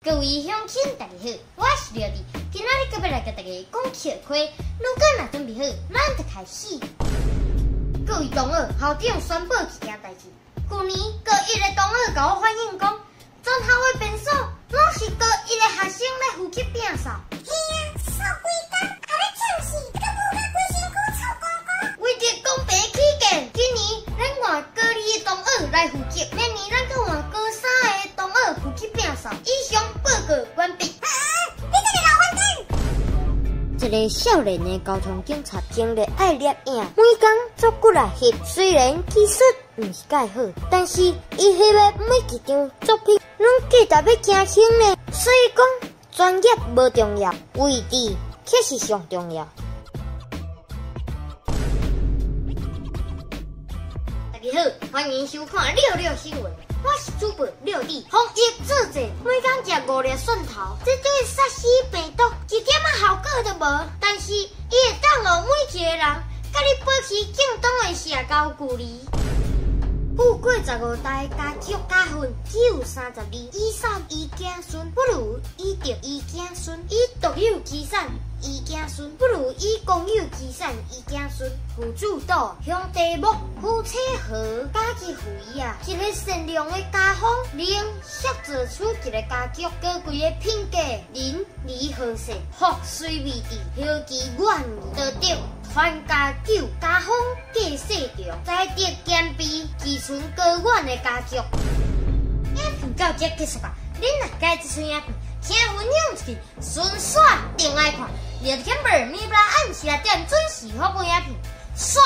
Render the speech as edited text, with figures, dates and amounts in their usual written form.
各位乡亲，大家好，我是廖弟，今仔日要来甲大家讲笑话。如果若准备好，咱就开始。各位同学，校长宣布一件代志：去年高一的同学甲我反映讲，全校的便所拢是高一的学生咧负责摒扫。嘿啊，扫规工，啊咧呛死，佮无甲规身躯臭光光。为着公平起见，今年咱换高二的同学来负责，明年咱搁换高三的同学负责摒扫。以上报告完毕。你这个老混蛋！一个少年的交通警察经历爱摄影，每天做骨来翕。虽然技术毋是介好，但是伊翕的每一张作品拢记得要惊醒呢。所以讲，专业无重要，位置却是上重要。大家好，欢迎收看六六新闻。我是主播廖弟，防疫做者，每天食5粒蒜头，这就是杀死病毒，一点仔效果都无。但是伊会当互每一个人，甲你保持正当的社交距离。富过15代家族家训只有32，以少伊子孙，不如以德伊子孙；以独有其产伊子孙，不如以公有其产伊子孙。父子岛兄弟睦，夫妻和，家己肥啊！一个善良的家风，能塑造出一个家族高贵的品格，仁义和谐，福虽未至，何其远矣！道德传家久，家风继世长，才德兼备，寄存高远的家族。影片到这结束啊！恁若介这撮影片，请分享出去，顺续订来看。廖天宝咪不拉按下点准时发布影片，刷。